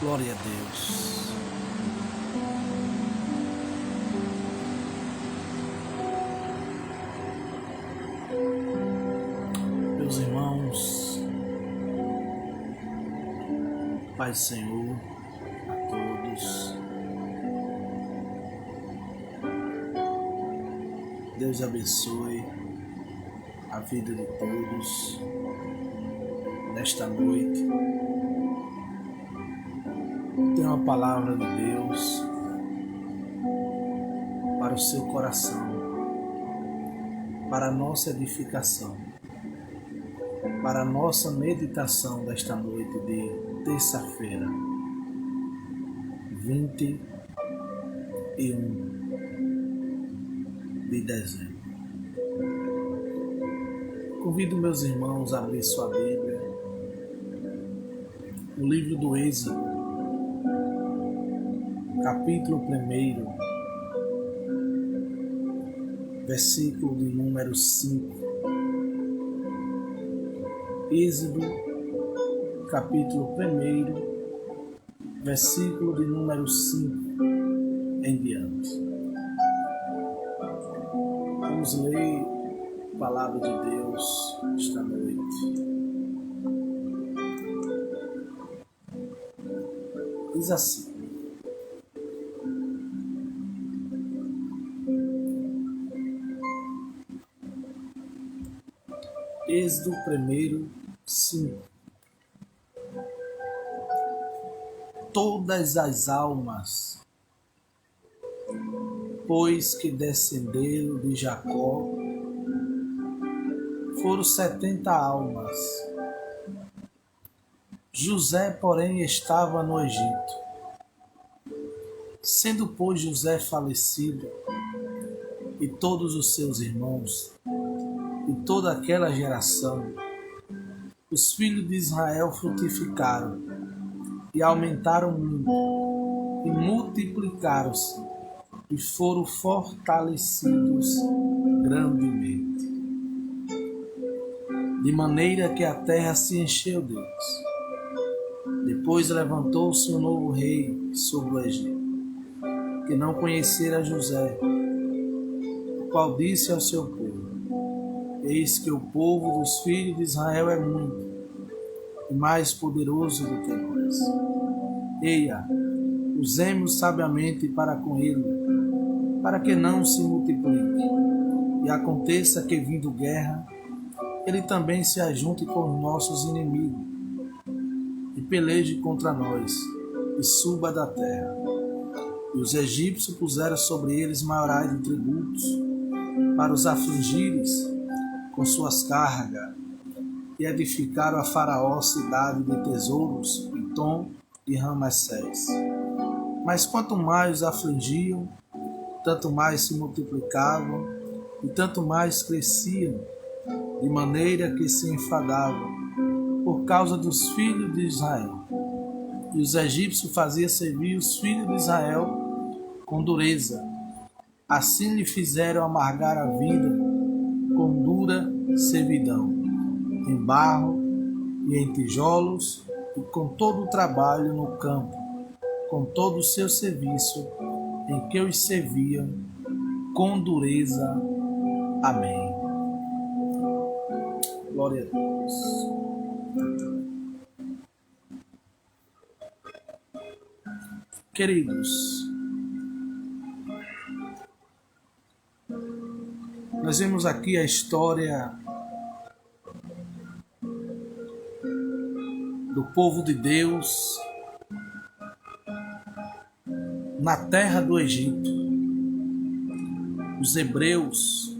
Glória a Deus. Meus irmãos, Pai Senhor, a todos. Deus abençoe a vida de todos nesta noite. Tem uma palavra de Deus para o seu coração, para a nossa edificação, para a nossa meditação desta noite de terça-feira, 21 de dezembro. Convido meus irmãos a abrir sua Bíblia no livro do Êxodo, capítulo 1, versículo de número 5. Êxodo, capítulo 1, versículo de número 5 em diante. Vamos ler a palavra de Deus esta noite. Diz assim: Êxodo 1, 5. Todas as almas, pois que descenderam de Jacó, foram 70 almas. José, porém, estava no Egito. Sendo, pois, José falecido, e todos os seus irmãos, e toda aquela geração, os filhos de Israel frutificaram, e aumentaram muito, e multiplicaram-se, e foram fortalecidos grandemente, de maneira que a terra se encheu deles. Depois levantou-se um novo rei sobre o Egito, que não conhecera José, o qual disse ao seu povo: Eis que o povo dos filhos de Israel é muito, e mais poderoso do que nós. Eia, usemos sabiamente para com ele, para que não se multiplique, e aconteça que, vindo guerra, ele também se ajunte com os nossos inimigos, e peleje contra nós, e suba da terra. E os egípcios puseram sobre eles maiorais de tributos, para os afligires com suas cargas, e edificaram a Faraó cidade de tesouros, Pitom e Ramassés. Mas quanto mais os afligiam, tanto mais se multiplicavam, e tanto mais cresciam, de maneira que se enfadavam por causa dos filhos de Israel. E os egípcios faziam servir os filhos de Israel com dureza. Assim lhe fizeram amargar a vida com dura servidão, em barro e em tijolos, e com todo o trabalho no campo, com todo o seu serviço, em que os serviam com dureza. Amém. Glória a Deus. Queridos, nós vemos aqui a história do povo de Deus na terra do Egito. Os hebreus,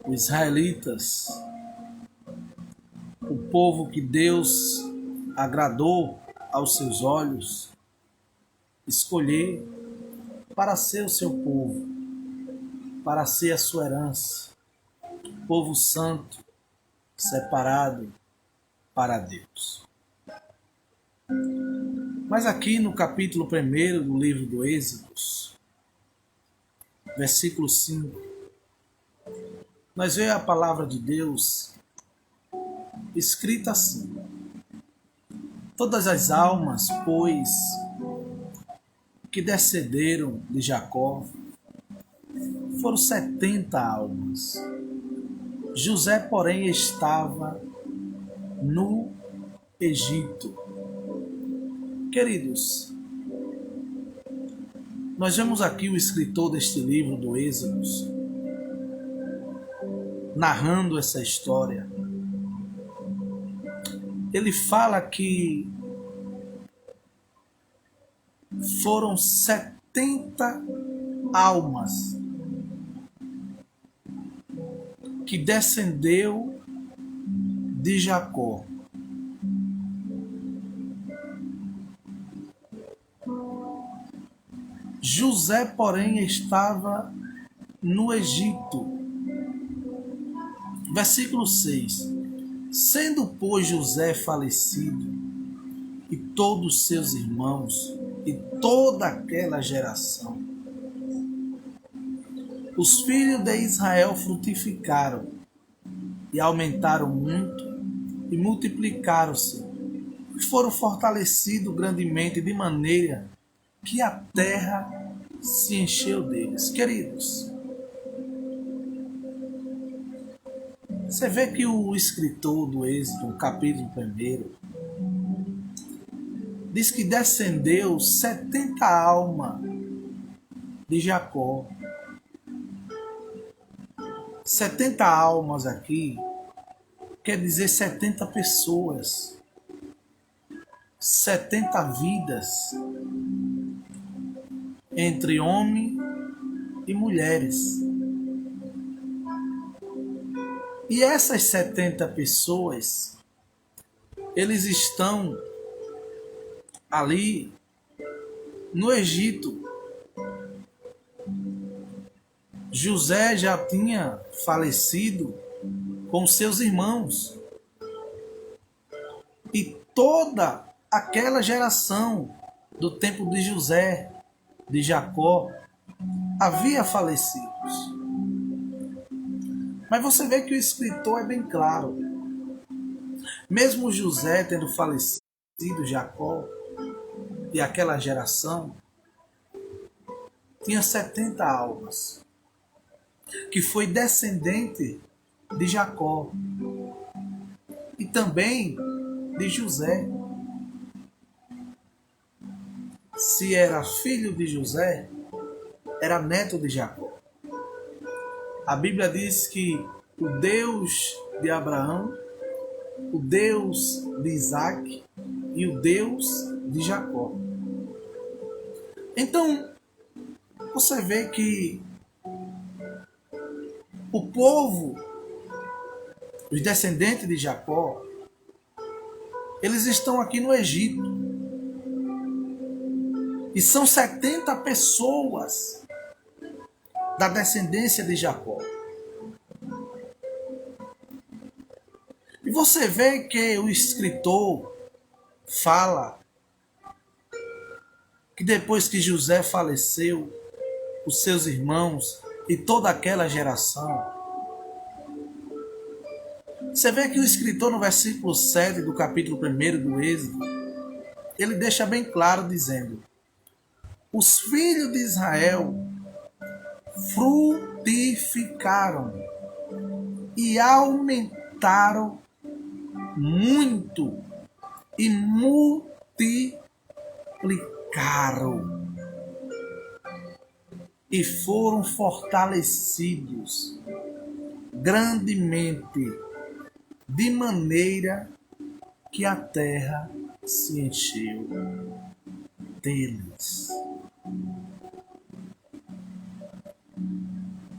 os israelitas, o povo que Deus agradou aos seus olhos, escolher para ser o seu povo, para ser a sua herança, povo santo, separado para Deus. Mas aqui no capítulo 1 do livro do Êxodo, versículo 5, nós vemos a palavra de Deus escrita assim: todas as almas, pois, que descenderam de Jacó, foram 70 almas. José, porém, estava no Egito. Queridos, nós vemos aqui o escritor deste livro do Êxodo narrando essa história. Ele fala que foram 70 almas que descendeu de Jacó. José, porém, estava no Egito. Versículo 6. Sendo, pois, José falecido, e todos seus irmãos, e toda aquela geração, os filhos de Israel frutificaram, e aumentaram muito, e multiplicaram-se, e foram fortalecidos grandemente, de maneira que a terra se encheu deles. Queridos, você vê que o escritor do Êxodo, no capítulo 1, diz que descendeu 70 almas de Jacó. 70 almas aqui quer dizer 70 pessoas, 70 vidas, entre homens e mulheres. E essas 70 pessoas, eles estão ali no Egito. José já tinha falecido com seus irmãos. E toda aquela geração do tempo de José, de Jacó, havia falecido. Mas você vê que o escritor é bem claro. Mesmo José tendo falecido, Jacó e aquela geração, tinha 70 almas, que foi descendente de Jacó e também de José. Se era filho de José, era neto de Jacó. A Bíblia diz que o Deus de Abraão, o Deus de Isaac e o Deus de Jacó. Então, você vê que o povo, os descendentes de Jacó, eles estão aqui no Egito. E são 70 pessoas da descendência de Jacó. E você vê que o escritor fala que depois que José faleceu, os seus irmãos e toda aquela geração. Você vê que o escritor no versículo 7 do capítulo 1 do Êxodo, ele deixa bem claro dizendo: os filhos de Israel frutificaram e aumentaram muito e multiplicaram e foram fortalecidos grandemente, de maneira que a terra se encheu deles.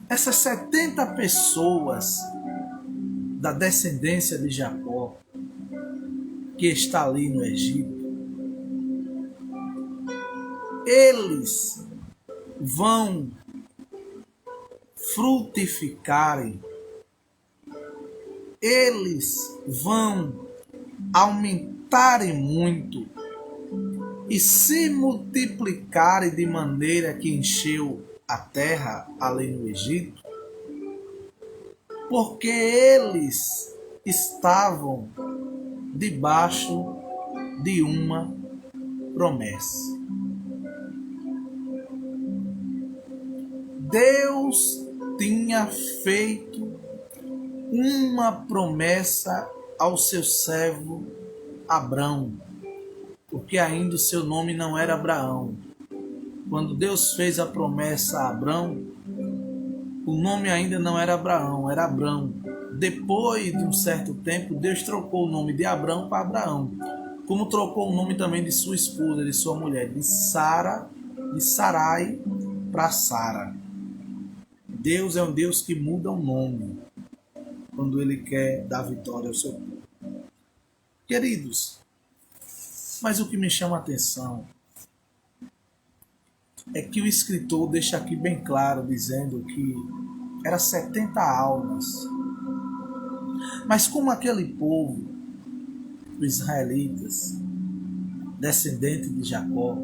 Essas 70 pessoas da descendência de Jacó, que está ali no Egito, eles vão frutificarem, eles vão aumentarem muito e se multiplicarem de maneira que encheu a terra ali no Egito. porque eles estavam debaixo de uma promessa. Deus tinha feito uma promessa ao seu servo Abrão, porque ainda o seu nome não era Abraão. Quando Deus fez a promessa a Abrão, o nome ainda não era Abraão, era Abrão. Depois de um certo tempo, Deus trocou o nome de Abrão para Abraão, como trocou o nome também de sua esposa, de sua mulher, de Sarai para Sara. Deus é um Deus que muda o nome quando Ele quer dar vitória ao seu povo. Queridos, mas o que me chama a atenção é que o escritor deixa aqui bem claro, dizendo que era 70 almas. Mas como aquele povo, os israelitas, descendentes de Jacó,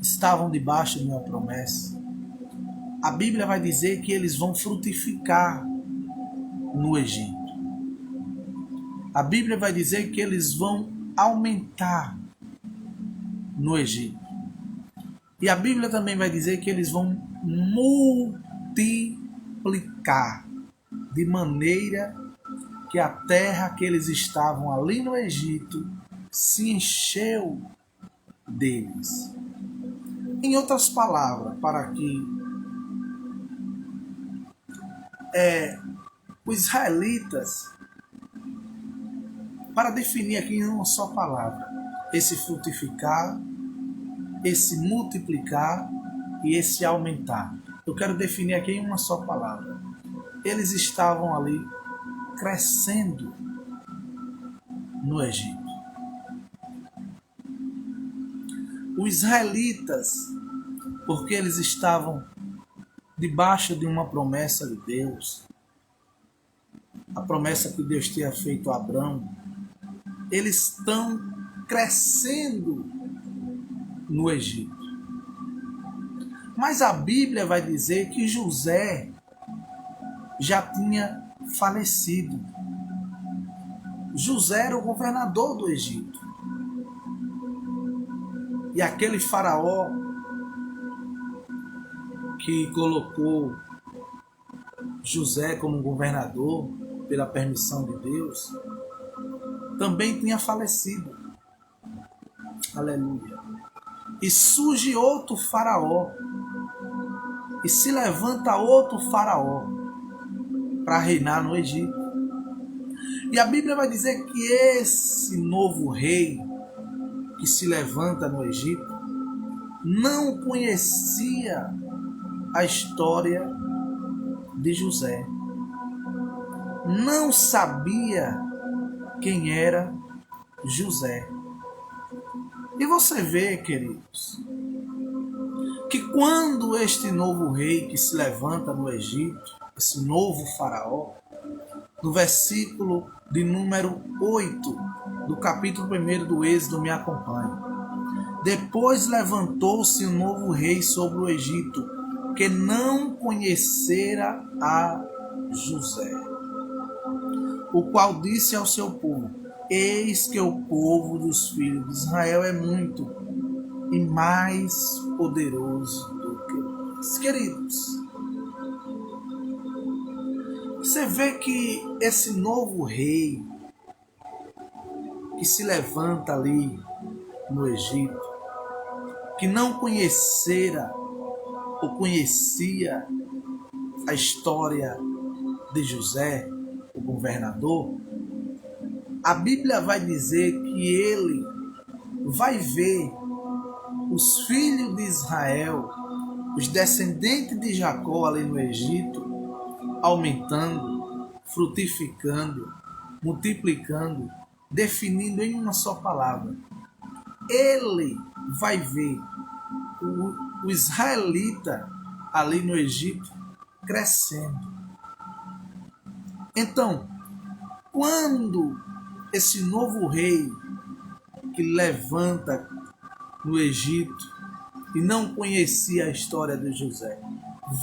estavam debaixo de uma promessa, a Bíblia vai dizer que eles vão frutificar no Egito. A Bíblia vai dizer que eles vão aumentar no Egito. E a Bíblia também vai dizer que eles vão multiplicar, de maneira que a terra que eles estavam ali no Egito se encheu deles. Em outras palavras, para que os israelitas, para definir aqui em uma só palavra, esse frutificar, esse multiplicar e esse aumentar. Eu quero definir aqui em uma só palavra. Eles estavam ali crescendo no Egito. Os israelitas, porque eles estavam debaixo de uma promessa de Deus, a promessa que Deus tinha feito a Abrão, eles estão crescendo no Egito. Mas a Bíblia vai dizer que José já tinha falecido. José era o governador do Egito. E aquele faraó que colocou José como governador pela permissão de Deus, também tinha falecido. Aleluia. E surge outro faraó. E se levanta outro faraó para reinar no Egito. E a Bíblia vai dizer que esse novo rei que se levanta no Egito não conhecia a história de José. Não sabia quem era José. E você vê, queridos, que quando este novo rei que se levanta no Egito, esse novo faraó, no versículo de número 8 do capítulo 1 do Êxodo, me acompanha. Depois levantou-se um novo rei sobre o Egito, que não conhecera a José, o qual disse ao seu povo: eis que o povo dos filhos de Israel é muito e mais poderoso do que nós. Queridos, você vê que esse novo rei que se levanta ali no Egito, que não conhecera ou conhecia a história de José, o governador, a Bíblia vai dizer que ele vai ver os filhos de Israel, os descendentes de Jacó ali no Egito, aumentando, frutificando, multiplicando, definindo em uma só palavra. Ele vai ver o israelita ali no Egito crescendo. Então, quando esse novo rei que levanta no Egito e não conhecia a história de José,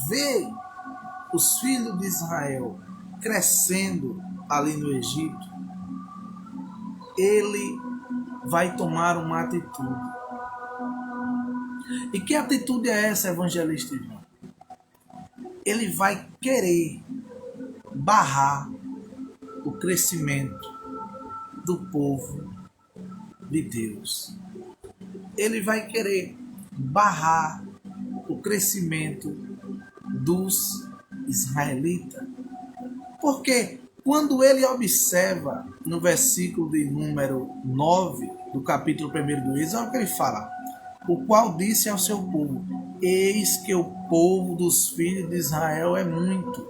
vê os filhos de Israel crescendo ali no Egito, ele vai tomar uma atitude. E que atitude é essa, evangelista João? Ele vai querer barrar o crescimento do povo de Deus. Ele vai querer barrar o crescimento dos israelitas. Porque quando ele observa no versículo de número 9 do capítulo 1 do Êxodo, olha o que ele fala: o qual disse ao seu povo: eis que o povo dos filhos de Israel é muito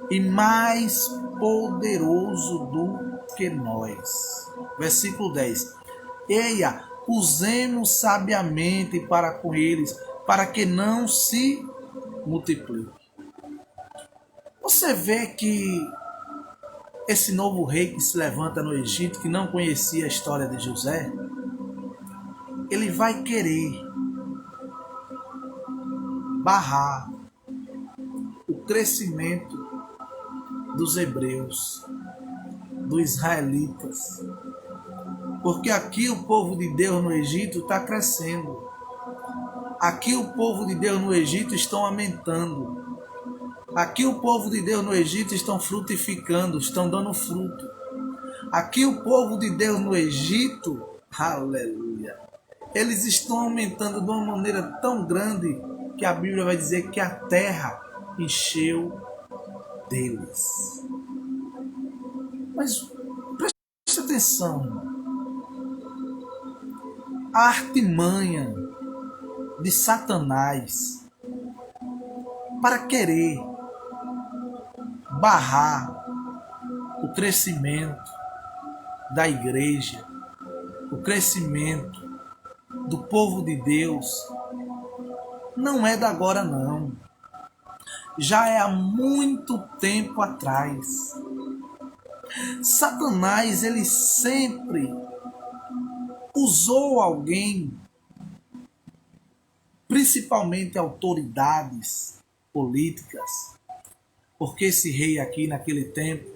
e mais poderoso do que nós. Versículo 10. Eia, usemos sabiamente para com eles, para que não se multiplique. Você vê que esse novo rei que se levanta no Egito, que não conhecia a história de José, ele vai querer barrar o crescimento dos hebreus, dos israelitas. Porque aqui o povo de Deus no Egito está crescendo. Aqui o povo de Deus no Egito estão aumentando. Aqui o povo de Deus no Egito estão frutificando, estão dando fruto. Aqui o povo de Deus no Egito, aleluia, eles estão aumentando de uma maneira tão grande que a Bíblia vai dizer que a terra encheu deles. Mas preste atenção. A artimanha de Satanás para querer barrar o crescimento da igreja, o crescimento do povo de Deus, não é da agora não. Já é há muito tempo atrás. Satanás, ele sempre usou alguém, principalmente autoridades políticas, porque esse rei aqui naquele tempo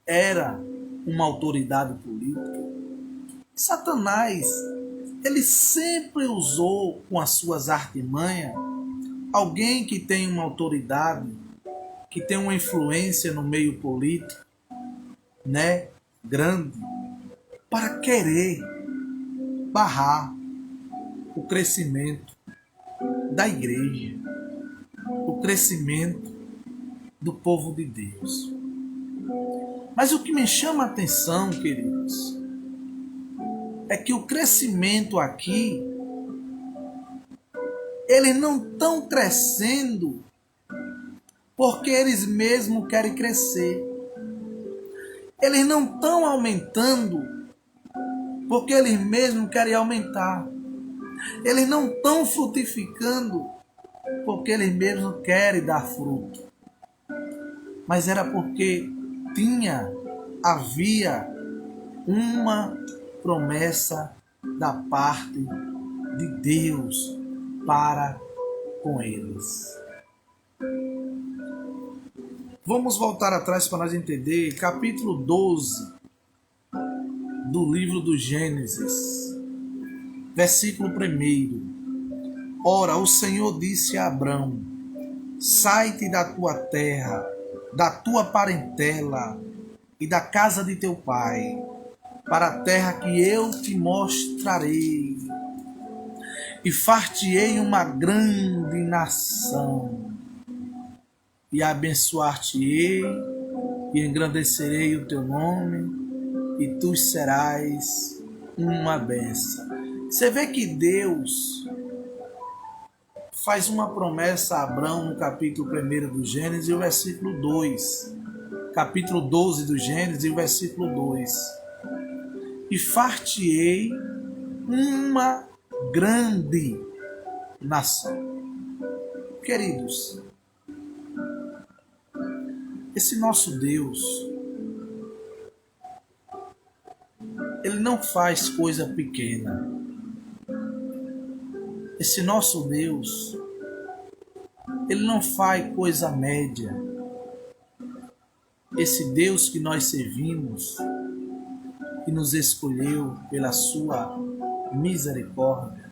era uma autoridade política. Satanás, ele sempre usou com as suas artimanhas alguém que tem uma autoridade, que tem uma influência no meio político, né, grande, para querer barrar o crescimento da igreja, o crescimento do povo de Deus. Mas o que me chama a atenção, queridos, é que o crescimento aqui, eles não estão crescendo porque eles mesmos querem crescer. Eles não estão aumentando porque eles mesmos querem aumentar. Eles não estão frutificando porque eles mesmos querem dar fruto. Mas era porque havia uma promessa da parte de Deus para com eles. Vamos voltar atrás para nós entender capítulo 12 do livro do Gênesis, versículo 1. Ora, o Senhor disse a Abrão: sai-te da tua terra, da tua parentela e da casa de teu pai, para a terra que eu te mostrarei, e far-te-ei uma grande nação, e abençoar-te-ei, e engrandecerei o teu nome, e tu serás uma bênção. Você vê que Deus faz uma promessa a Abrão no capítulo 1 do Gênesis e o versículo 2. Capítulo 12 do Gênesis e o versículo 2. E far-te-ei uma grande nação. Queridos, esse nosso Deus, ele não faz coisa pequena. Esse nosso Deus, ele não faz coisa média. esse Deus que nós servimos, que nos escolheu pela sua misericórdia,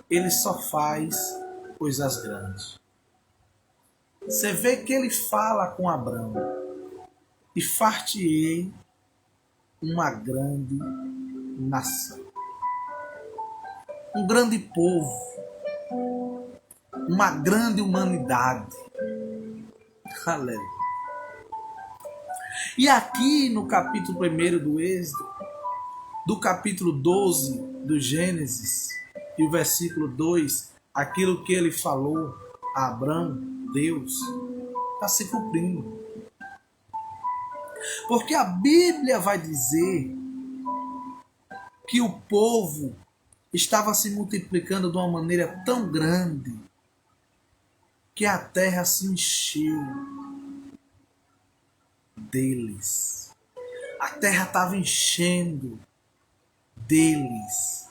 ele só faz coisas grandes. Você vê que ele fala com Abraão: e far-te-ei uma grande nação, um grande povo, uma grande humanidade. Aleluia. E aqui no capítulo 1 do Êxodo, do capítulo 12 do Gênesis e o versículo 2, aquilo que ele falou a Abraão, Deus, está se cumprindo. Porque a Bíblia vai dizer que o povo estava se multiplicando de uma maneira tão grande que a terra se encheu deles. A terra estava enchendo deles.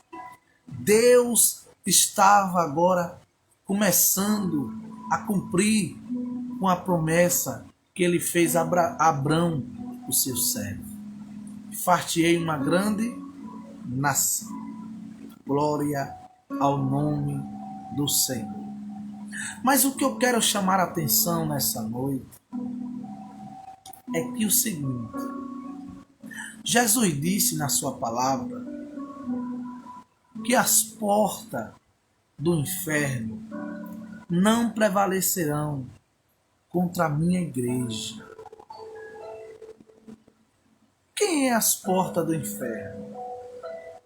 Deus estava agora começando a cumprir com a promessa que ele fez a Abrão, o seu servo. Far-te-ei uma grande nação. Glória ao nome do Senhor. Mas o que eu quero chamar a atenção nessa noite é que o seguinte: Jesus disse na sua palavra que as portas do inferno não prevalecerão contra a minha igreja. Quem é as portas do inferno?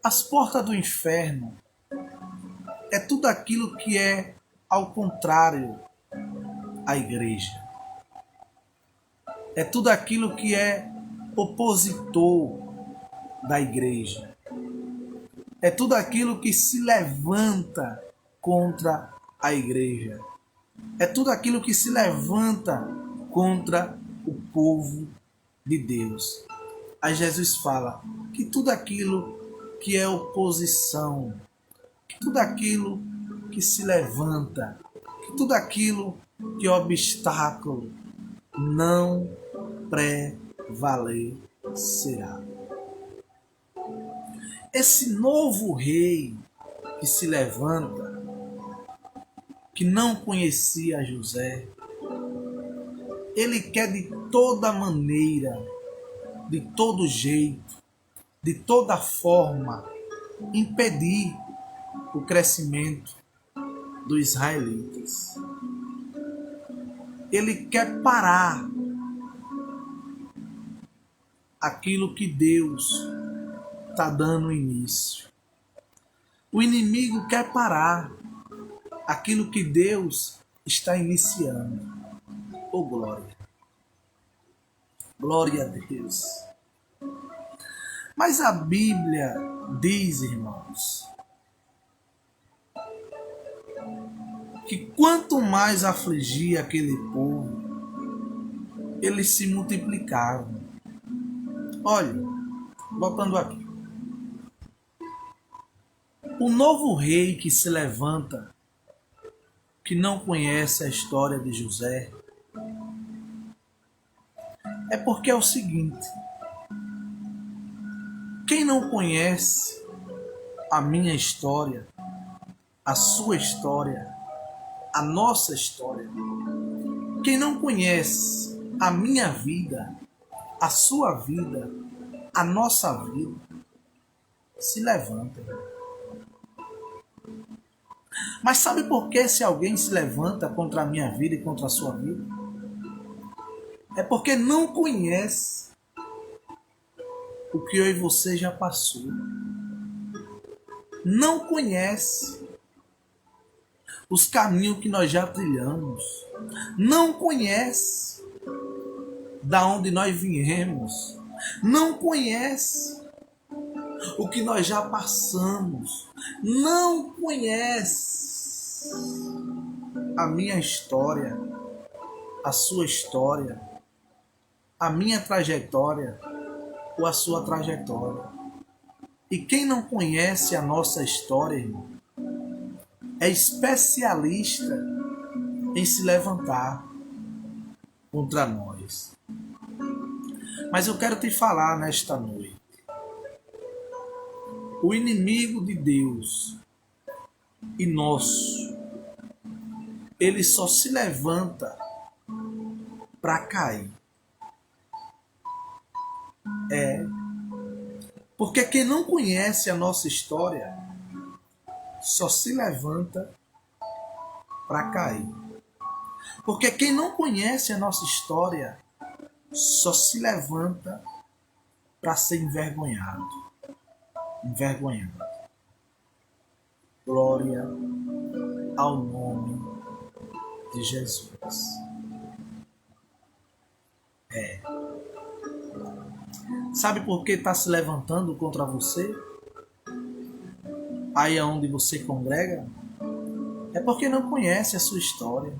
As portas do inferno é tudo aquilo que é ao contrário à igreja. É tudo aquilo que é opositor da igreja. É tudo aquilo que se levanta contra a igreja. É tudo aquilo que se levanta contra o povo de Deus. Aí Jesus fala que tudo aquilo que é oposição, que tudo aquilo que se levanta, que tudo aquilo que é obstáculo, não prevalecerá. Esse novo rei que se levanta, que não conhecia José, ele quer de toda maneira, de todo jeito, de toda forma, impedir o crescimento dos israelitas. Ele quer parar aquilo que Deus está dando início. O inimigo quer parar aquilo que Deus está iniciando. Oh, glória! Glória a Deus! Mas a Bíblia diz, irmãos, que quanto mais afligia aquele povo, eles se multiplicavam. Olha, voltando aqui. O novo rei que se levanta, que não conhece a história de José, é porque é o seguinte: quem não conhece a minha história, a sua história, a nossa história, quem não conhece a minha vida, a sua vida, a nossa vida, se levanta. Mas sabe por que se alguém se levanta contra a minha vida e contra a sua vida? É porque não conhece o que eu e você já passou. Não conhece os caminhos que nós já trilhamos. Não conhece da onde nós viemos. Não conhece o que nós já passamos. Não conhece a minha história, a sua história, a minha trajetória ou a sua trajetória. E quem não conhece a nossa história, irmão, é especialista em se levantar contra nós. Mas eu quero te falar nesta noite. O inimigo de Deus e nosso, ele só se levanta para cair. Porque quem não conhece a nossa história só se levanta para cair. Porque quem não conhece a nossa história só se levanta para ser envergonhado. Envergonhado. Glória ao nome de Jesus. Sabe por que está se levantando contra você? Aí onde você congrega? É porque não conhece a sua história.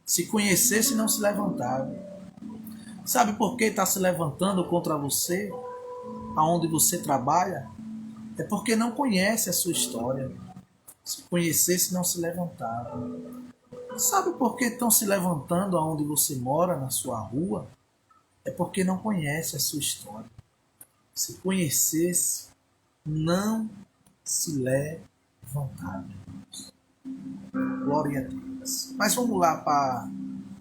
Se conhecesse, não se levantava. Sabe por que está se levantando contra você? Aonde você trabalha? É porque não conhece a sua história. Se conhecesse, não se levantava. Sabe por que estão se levantando aonde você mora, na sua rua? É porque não conhece a sua história. Se conhecesse, não se levantava. Glória a Deus. Mas vamos lá para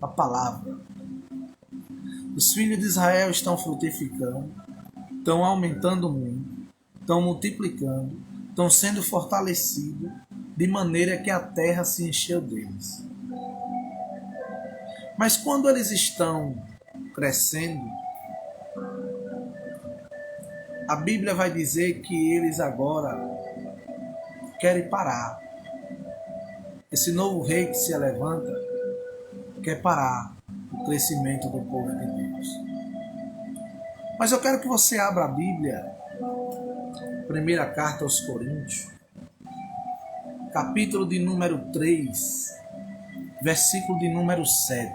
a palavra. Os filhos de Israel estão frutificando, estão aumentando muito, estão multiplicando, estão sendo fortalecidos, de maneira que a terra se encheu deles. Mas quando eles estão crescendo, a Bíblia vai dizer que eles agora querem parar. Esse novo rei que se levanta quer parar o crescimento do povo de Deus. Mas eu quero que você abra a Bíblia, primeira carta aos Coríntios, capítulo de número 3, versículo de número 7.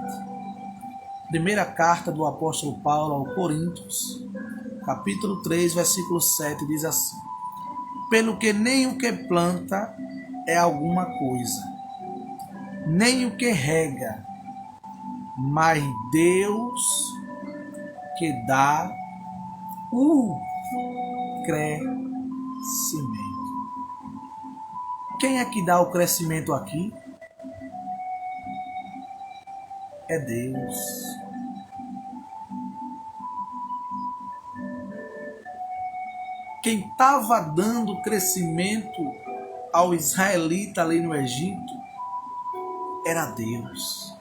Primeira carta do apóstolo Paulo aos Coríntios, capítulo 3, versículo 7, diz assim: pelo que nem o que planta é alguma coisa, nem o que rega, mas Deus que dá o crescimento. Quem é que dá o crescimento aqui? É Deus. Quem estava dando crescimento ao israelita ali no Egito era Deus.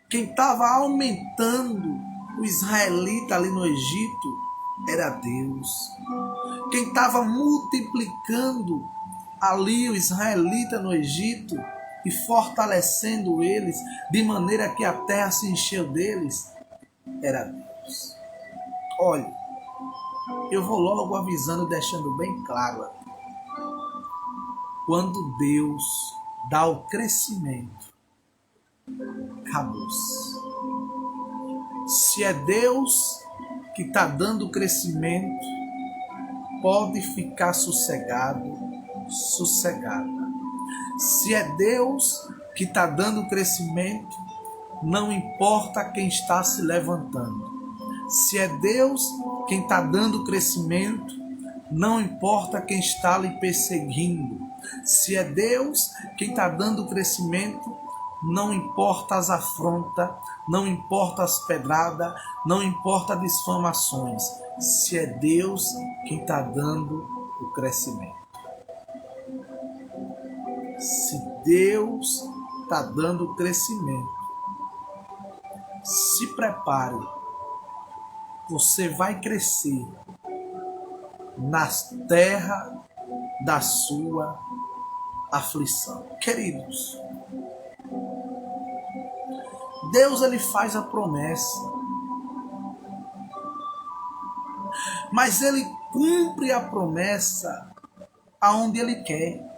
Quem estava aumentando o israelita ali no Egito era Deus. Quem estava multiplicando ali o israelita no Egito e fortalecendo eles de maneira que a terra se encheu deles era Deus. Olha, eu vou logo avisando, deixando bem claro. Quando Deus dá o crescimento, acabou-se. Se é Deus que está dando o crescimento, pode ficar sossegado, sossegada. Se é Deus que está dando o crescimento, não importa quem está se levantando. Se é Deus quem está dando crescimento, não importa quem está lhe perseguindo. Se é Deus quem está dando crescimento, não importa as afrontas, não importa as pedradas, não importa as difamações. Se é Deus quem está dando o crescimento. Se Deus está dando o crescimento, se prepare. Você vai crescer na terra da sua aflição. Queridos, Deus ele faz a promessa, mas ele cumpre a promessa aonde ele quer.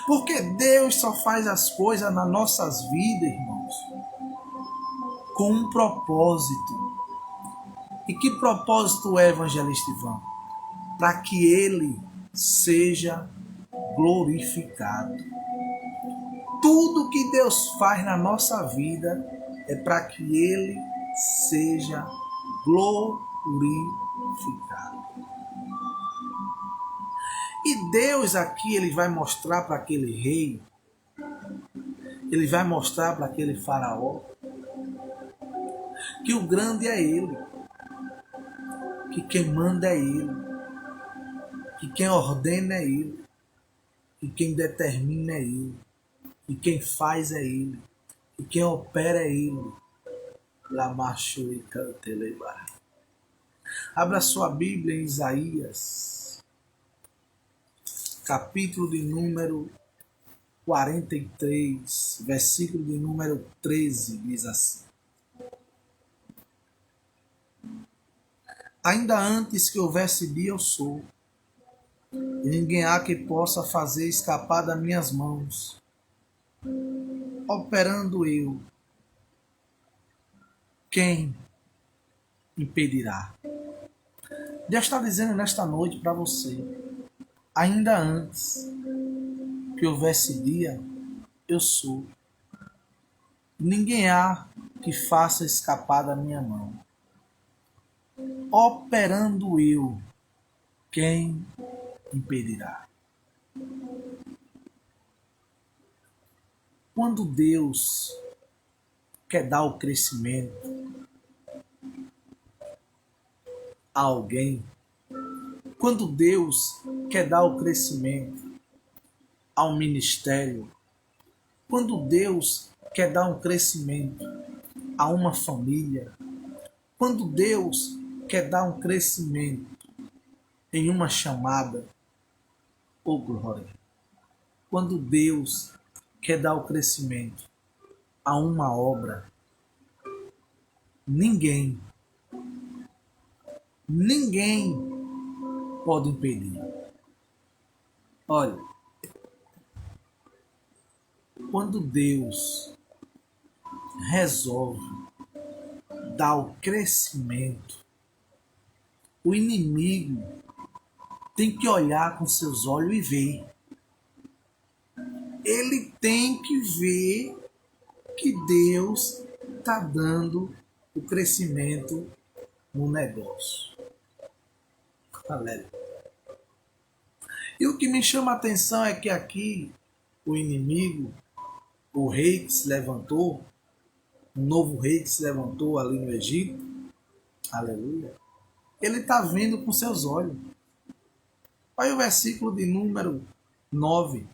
Porque Deus só faz as coisas nas nossas vidas, irmãos, com um propósito. E que propósito é, evangelista Ivan? Para que ele seja glorificado. Tudo que Deus faz na nossa vida é para que ele seja glorificado. E Deus aqui, ele vai mostrar para aquele rei, ele vai mostrar para aquele faraó, que o grande é ele, que quem manda é ele, que quem ordena é ele, que quem determina é ele, que quem faz é ele, que quem opera é ele. Abra sua Bíblia em Isaías, capítulo de número 43, versículo de número 13, diz assim: ainda antes que houvesse dia eu sou, e ninguém há que possa fazer escapar das minhas mãos. Operando eu, quem impedirá? Deus está dizendo nesta noite para você, ainda antes que houvesse dia, eu sou. Ninguém há que faça escapar da minha mão. Operando eu, quem impedirá? Quando Deus quer dar o crescimento a alguém, quando Deus quer dar o crescimento ao ministério, quando Deus quer dar um crescimento a uma família, quando Deus quer dar um crescimento em uma chamada, oh glória, quando Deus quer dar o crescimento a uma obra, ninguém pode impedir. Olha, quando Deus resolve dar o crescimento, o inimigo tem que olhar com seus olhos e ver. Ele tem que ver que Deus está dando o crescimento no negócio. Aleluia. E o que me chama a atenção é que aqui o inimigo, o rei que se levantou, o novo rei que se levantou ali no Egito, aleluia, ele está vendo com seus olhos. Olha o versículo de número 9.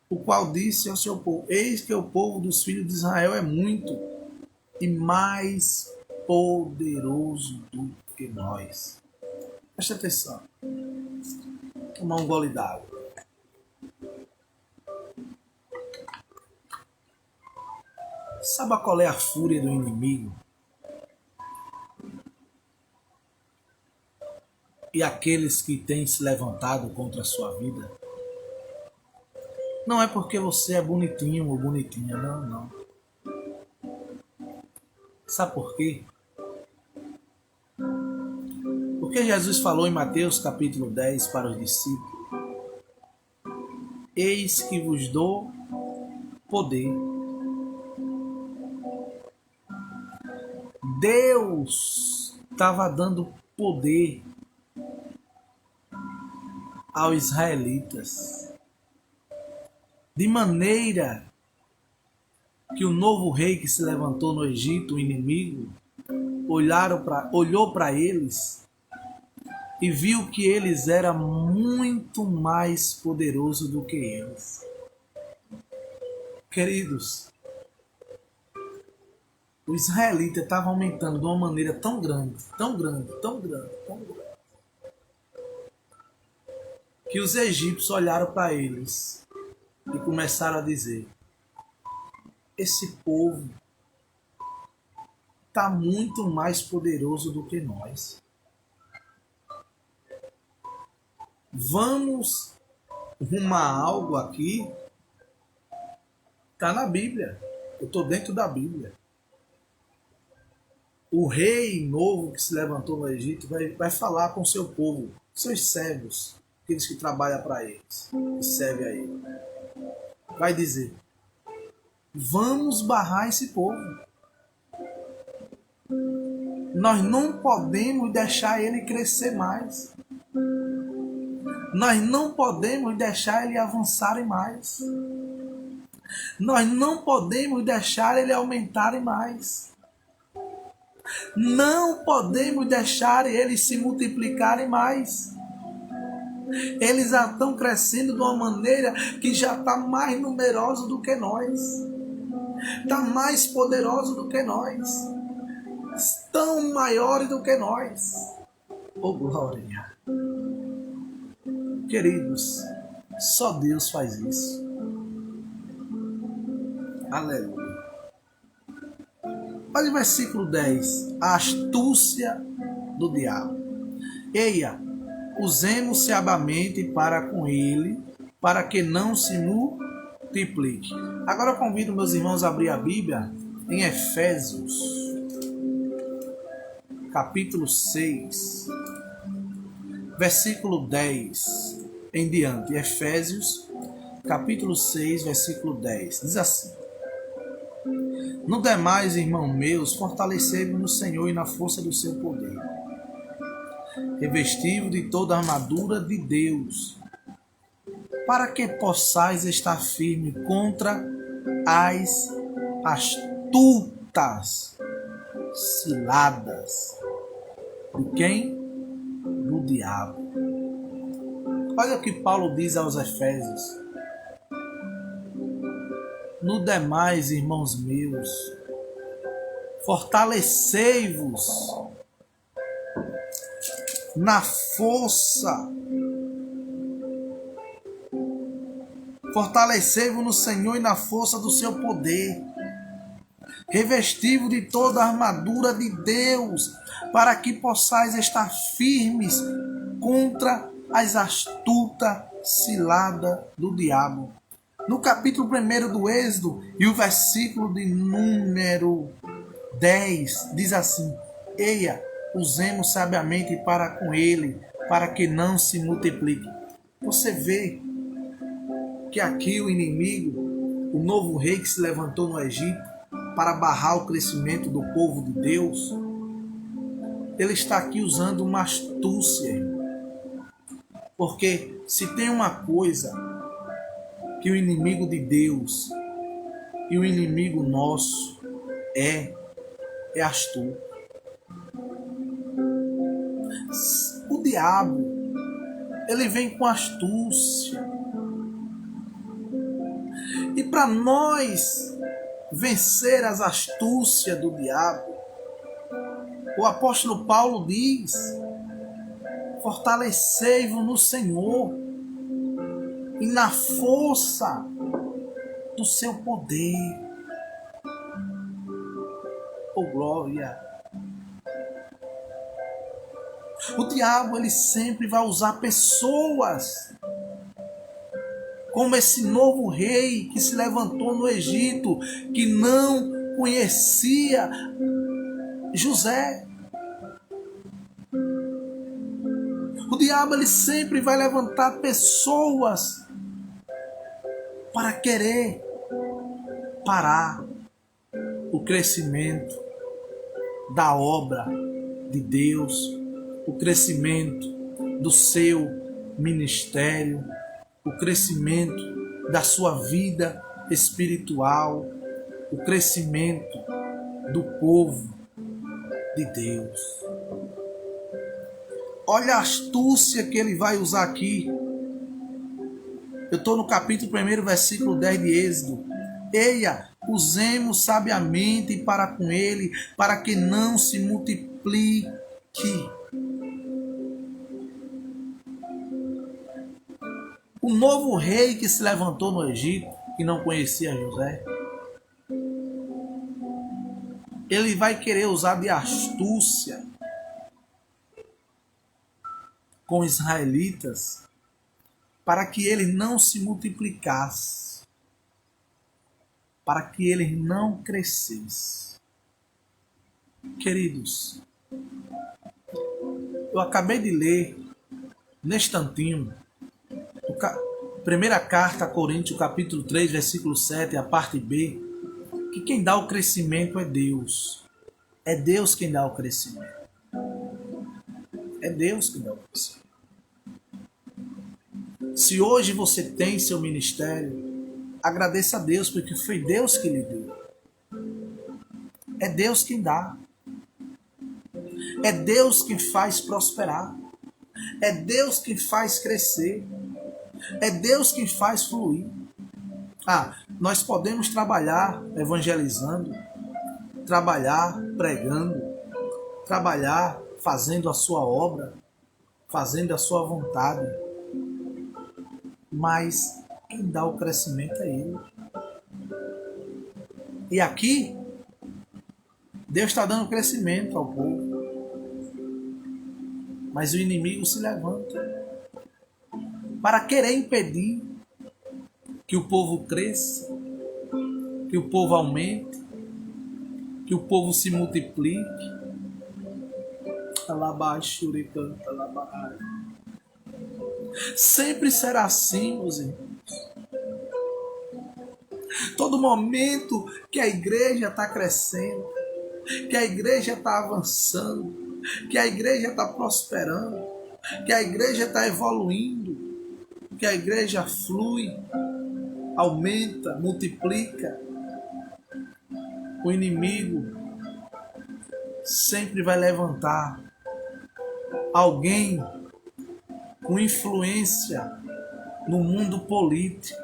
O qual disse ao seu povo: eis que o povo dos filhos de Israel é muito e mais poderoso do que nós. Preste atenção. Tomar um gole d'água. Sabe qual é a fúria do inimigo? E aqueles que têm se levantado contra a sua vida? Não é porque você é bonitinho ou bonitinha, não. Sabe por quê? Porque Jesus falou em Mateus capítulo 10 para os discípulos: eis que vos dou poder. Deus estava dando poder aos israelitas, de maneira que o novo rei que se levantou no Egito, o inimigo, olhou para eles e viu que eles eram muito mais poderosos do que eles. Queridos, o israelita estava aumentando de uma maneira tão grande, que os egípcios olharam para eles e começaram a dizer: esse povo está muito mais poderoso do que nós. Vamos rumar algo aqui. Está na Bíblia. Eu estou dentro da Bíblia. O rei novo que se levantou no Egito vai falar com o seu povo, seus servos, aqueles que trabalham para eles, que servem a ele. Vai dizer: vamos barrar esse povo. Nós não podemos deixar ele crescer mais. Nós não podemos deixar ele avançar mais. Nós não podemos deixar ele aumentar mais. Não podemos deixar eles se multiplicarem mais. Eles já estão crescendo de uma maneira que já está mais numerosa do que nós. Está mais poderosa do que nós. Estão maiores do que nós. Oh, glória! Queridos, só Deus faz isso. Aleluia. Olha o versículo 10. A astúcia do diabo. Eia, usemos sabiamente para com ele, para que não se multiplique. Agora eu convido meus irmãos a abrir a Bíblia em Efésios, capítulo 6, versículo 10 em diante. Efésios, capítulo 6, versículo 10. Diz assim: No demais, irmãos meus, fortalecei-vos no Senhor e na força do seu poder. Revesti-vos de toda a armadura de Deus, para que possais estar firme contra as astutas ciladas de quem? Do diabo. Olha o que Paulo diz aos Efésios. No demais, irmãos meus, fortalecei-vos na força. Fortalecei-vos no Senhor e na força do seu poder. Revesti-vos de toda a armadura de Deus, para que possais estar firmes contra as astutas ciladas do diabo. No capítulo 1 do Êxodo e o versículo de número 10 diz assim: Eia, usemos sabiamente para com ele, para que não se multiplique. Você vê que aqui o inimigo, o novo rei que se levantou no Egito para barrar o crescimento do povo de Deus, ele está aqui usando uma astúcia, irmão. Porque se tem uma coisa que o inimigo de Deus e o inimigo nosso é astuto. O diabo, ele vem com astúcia. E para nós vencer as astúcias do diabo, o apóstolo Paulo diz: fortalecei-vos no Senhor e na força do seu poder. Oh, glória! O diabo, ele sempre vai usar pessoas como esse novo rei que se levantou no Egito, que não conhecia José. O diabo, ele sempre vai levantar pessoas para querer parar o crescimento da obra de Deus, o crescimento do seu ministério, o crescimento da sua vida espiritual, o crescimento do povo de Deus. Olha a astúcia que ele vai usar aqui. Eu estou no capítulo 1, versículo 10 de Êxodo. Eia, usemos sabiamente para com ele, para que não se multiplique. O novo rei que se levantou no Egito, que não conhecia José, ele vai querer usar de astúcia com os israelitas para que ele não se multiplicasse, para que ele não crescesse. Queridos, eu acabei de ler neste instantinho primeira carta a Coríntios, capítulo 3, versículo 7, a parte B, que quem dá o crescimento é Deus. É Deus quem dá o crescimento. É Deus quem dá o crescimento. Se hoje você tem seu ministério, agradeça a Deus, porque foi Deus que lhe deu. É Deus quem dá. É Deus quem faz prosperar. É Deus quem faz crescer. É Deus quem faz fluir. Nós podemos trabalhar evangelizando, trabalhar pregando, trabalhar fazendo a sua obra, fazendo a sua vontade. Mas quem dá o crescimento é Ele. E aqui, Deus está dando crescimento ao povo. Mas o inimigo se levanta para querer impedir que o povo cresça, que o povo aumente, que o povo se multiplique. Sempre será assim, meus irmãos. Todo momento que a igreja está crescendo, que a igreja está avançando, que a igreja está prosperando, que a igreja está evoluindo, que a igreja flui, aumenta, multiplica, o inimigo sempre vai levantar alguém com influência no mundo político,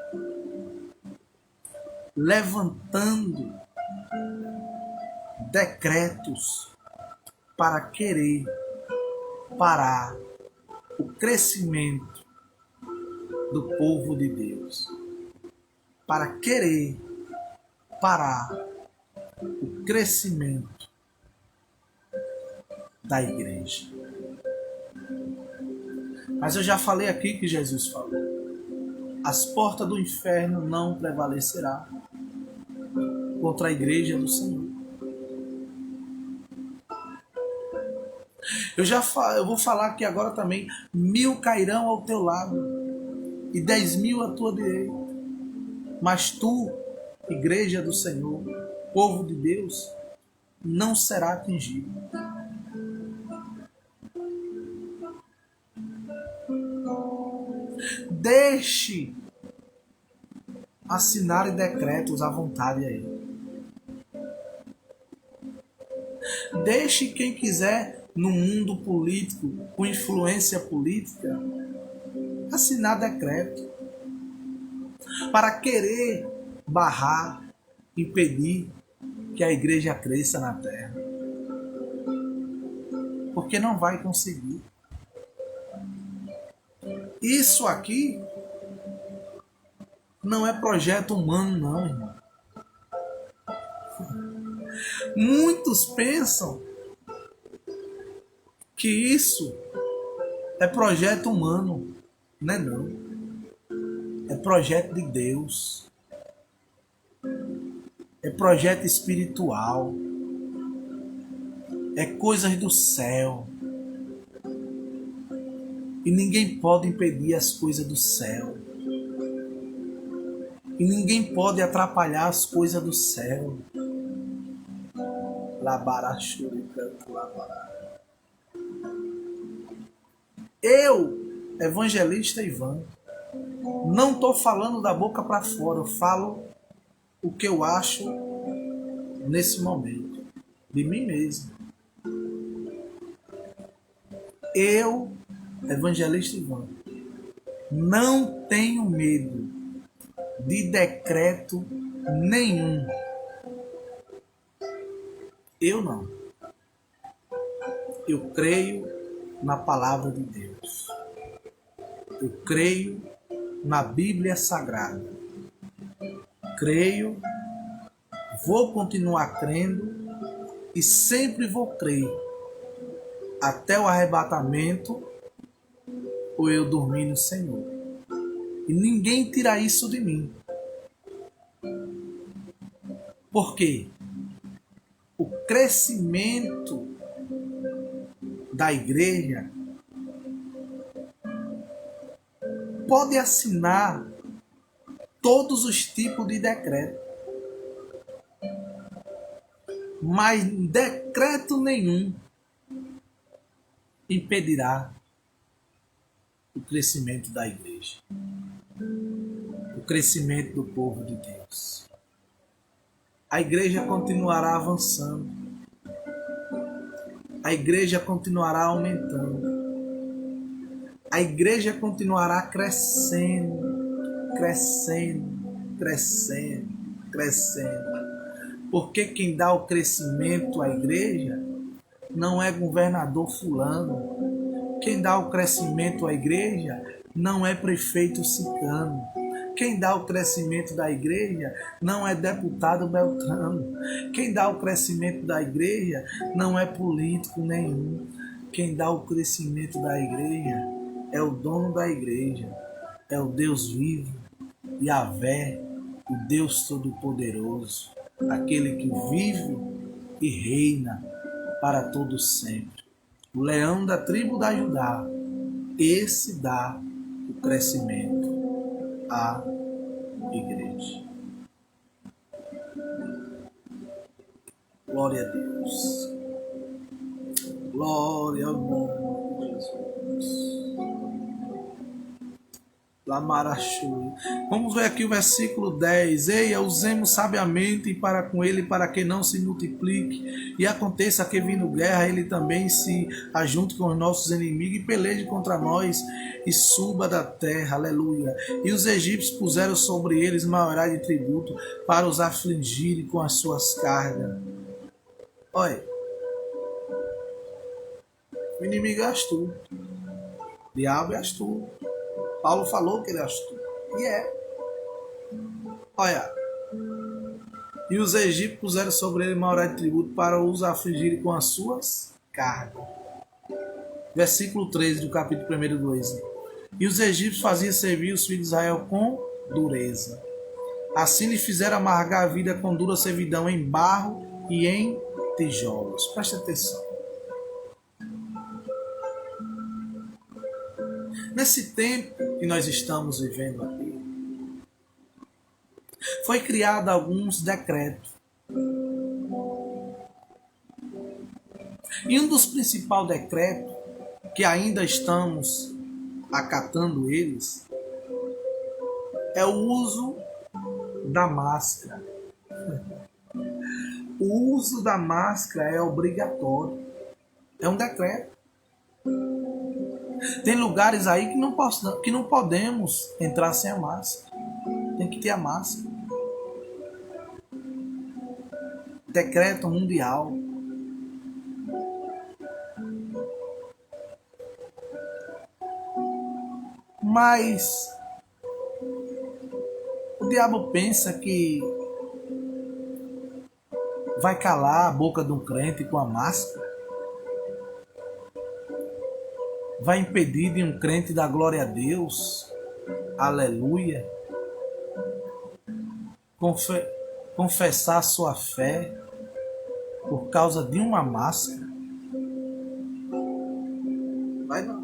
levantando decretos para querer parar o crescimento do povo de Deus, para querer parar o crescimento da igreja. Mas eu já falei aqui que Jesus falou: as portas do inferno não prevalecerá contra a igreja do Senhor. Eu vou falar aqui agora também: 1000 cairão ao teu lado e 10.000 à tua direita, mas tu, igreja do Senhor, povo de Deus, não será atingido. Deixe assinar decretos à vontade aí. Deixe quem quiser no mundo político, com influência política, assinar decreto para querer barrar, impedir que a igreja cresça na terra. Porque não vai conseguir. Isso aqui não é projeto humano, não, irmão. Muitos pensam que isso é projeto humano. Não é não. É projeto de Deus. É projeto espiritual. É coisas do céu. E ninguém pode impedir as coisas do céu. E ninguém pode atrapalhar as coisas do céu. Eu, evangelista Ivan, não estou falando da boca para fora. Eu falo o que eu acho nesse momento, de mim mesmo. Eu, evangelista Ivan, não tenho medo de decreto nenhum. Eu não. Eu creio na palavra de Deus. Eu creio na Bíblia Sagrada. Creio, vou continuar crendo e sempre vou crer até o arrebatamento ou eu dormir no Senhor. E ninguém tira isso de mim. Por quê? O crescimento da igreja pode assinar todos os tipos de decreto. mas decreto nenhum impedirá o crescimento da igreja, o crescimento do povo de Deus. A igreja continuará avançando, a igreja continuará aumentando, a igreja continuará crescendo, crescendo, crescendo, crescendo. Porque quem dá o crescimento à igreja não é governador fulano. Quem dá o crescimento à igreja não é prefeito ciclano. Quem dá o crescimento da igreja não é deputado beltrano. Quem dá o crescimento da igreja não é político nenhum. Quem dá o crescimento da igreja é o dono da igreja, é o Deus vivo, Yahvé, o Deus Todo-Poderoso, aquele que vive e reina para todo sempre. O leão da tribo da Judá, esse dá o crescimento à igreja. Glória a Deus. Glória ao nome de Jesus. Lamarachui. Vamos ver aqui o versículo 10. Eia, usemos sabiamente para com ele, para que não se multiplique. E aconteça que, vindo guerra, ele também se ajunte com os nossos inimigos e peleje contra nós e suba da terra. Aleluia. E os egípcios puseram sobre eles maioria de tributo para os afligirem com as suas cargas. Olha, o inimigo é astuto. O diabo é astuto. Paulo falou que ele é astuto. E é. Olha. E os egípcios puseram sobre ele maioria de tributo para os afligirem com as suas cargas. Versículo 13 do capítulo 1 do Êxodo. E os egípcios faziam servir os filhos de Israel com dureza. Assim lhe fizeram amargar a vida com dura servidão em barro e em tijolos. Preste atenção. Nesse tempo que nós estamos vivendo aqui, foi criado alguns decretos. E um dos principais decretos, que ainda estamos acatando eles, é o uso da máscara. O uso da máscara é obrigatório. É um decreto. Tem lugares aí que não podemos entrar sem a máscara. Tem que ter a máscara. Decreto mundial. Mas o diabo pensa que vai calar a boca de um crente com a máscara. Vai impedir de um crente dar glória a Deus, aleluia, confessar sua fé por causa de uma máscara? Vai não.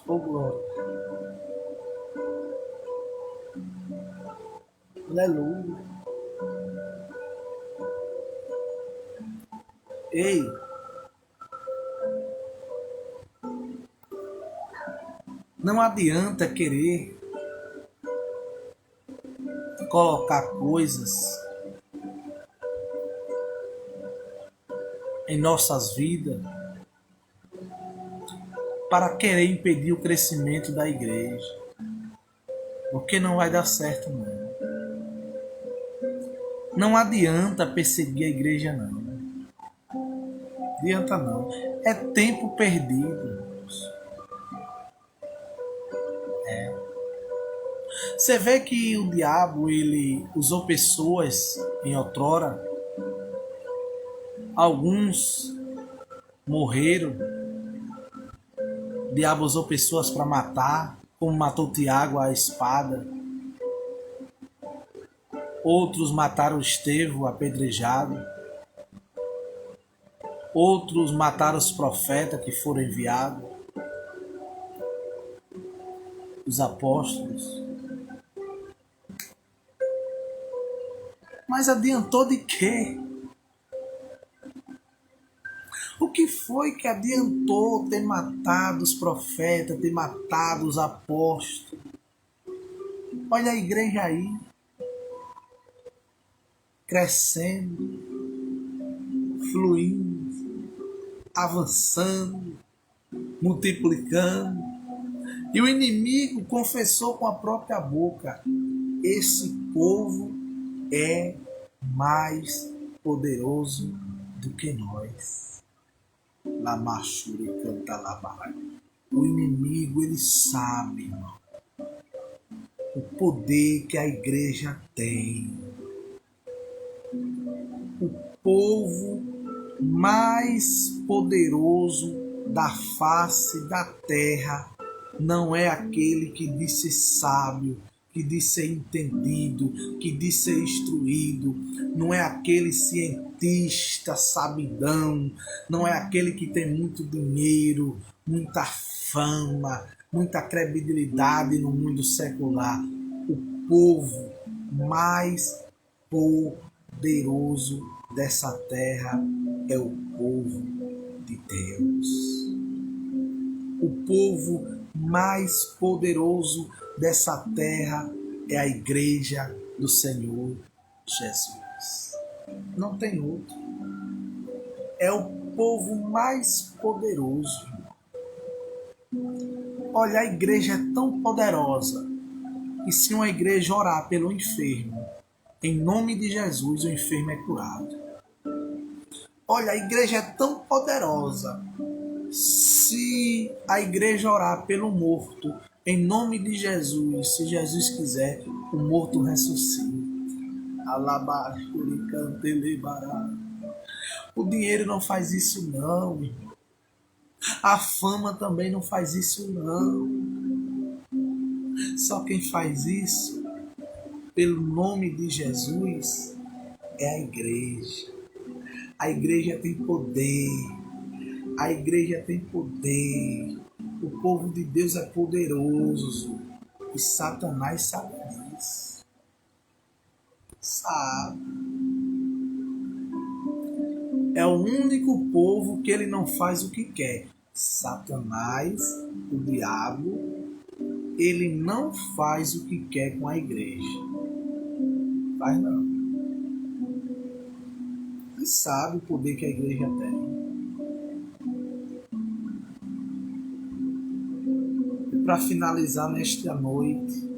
Oh, glória. Aleluia. Ei, não adianta querer colocar coisas em nossas vidas para querer impedir o crescimento da igreja, porque não vai dar certo não. Não adianta perseguir a igreja não. Adianta não. É tempo perdido. É. Você vê que o diabo ele usou pessoas em outrora. Alguns morreram. O diabo usou pessoas para matar, como matou Tiago à espada. Outros mataram Estevão apedrejado. Outros mataram os profetas que foram enviados, os apóstolos. Mas adiantou de quê? O que foi que adiantou ter matado os profetas, ter matado os apóstolos? Olha a igreja aí, crescendo, fluindo, avançando, multiplicando. E o inimigo confessou com a própria boca: esse povo é mais poderoso do que nós. Lamachure canta labai. O inimigo, ele sabe, irmão, o poder que a igreja tem. O povo mais poderoso da face da terra não é aquele que diz ser sábio, que diz ser entendido, que diz ser instruído, não é aquele cientista sabidão, não é aquele que tem muito dinheiro, muita fama, muita credibilidade no mundo secular. O povo mais poderoso dessa terra é o povo de Deus. O povo mais poderoso dessa terra é a igreja do Senhor Jesus. Não tem outro. É o povo mais poderoso. Olha, a igreja é tão poderosa que se uma igreja orar pelo enfermo, em nome de Jesus, o enfermo é curado. Olha, a igreja é tão poderosa. Se a igreja orar pelo morto, em nome de Jesus, se Jesus quiser, o morto ressuscita. O dinheiro não faz isso não, irmão. A fama também não faz isso não. Só quem faz isso, pelo nome de Jesus, é a igreja. A igreja tem poder. A igreja tem poder. O povo de Deus é poderoso. E Satanás sabe disso. Sabe. É o único povo que ele não faz o que quer. Satanás, o diabo, ele não faz o que quer com a igreja. Faz não. Ele sabe o poder que a igreja tem. Para finalizar nesta noite,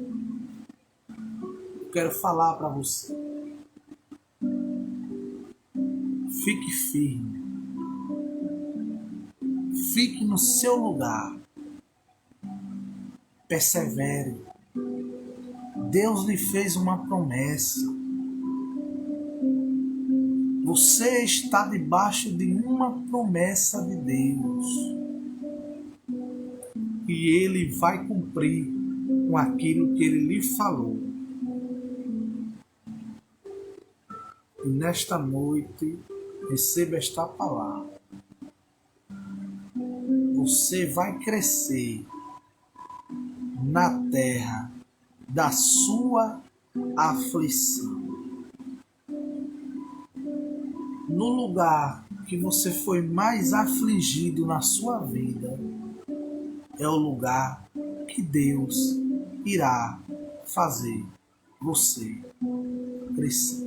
eu quero falar para você. Fique firme. Fique no seu lugar. Persevere. Deus lhe fez uma promessa. Você está debaixo de uma promessa de Deus. E Ele vai cumprir com aquilo que Ele lhe falou. E nesta noite, receba esta palavra. Você vai crescer na terra da sua aflição. No lugar que você foi mais afligido na sua vida, é o lugar que Deus irá fazer você crescer.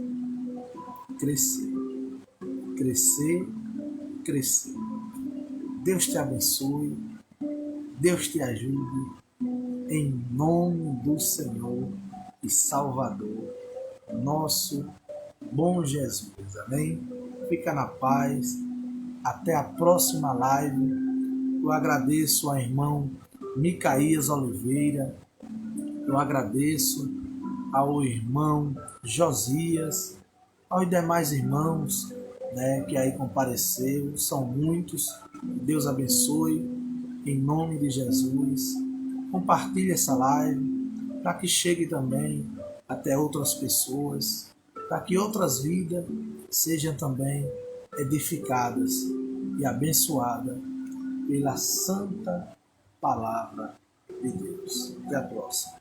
Crescer. Crescer. Crescer. Deus te abençoe. Deus te ajude. Em nome do Senhor e Salvador, nosso bom Jesus. Amém? Fica na paz. Até a próxima live. Eu agradeço ao irmão Micaías Oliveira. Eu agradeço ao irmão Josias, aos demais irmãos, que aí compareceu. São muitos. Deus abençoe. Em nome de Jesus. Compartilhe essa live para que chegue também até outras pessoas, para que outras vidas sejam também edificadas e abençoadas pela santa palavra de Deus. Até a próxima.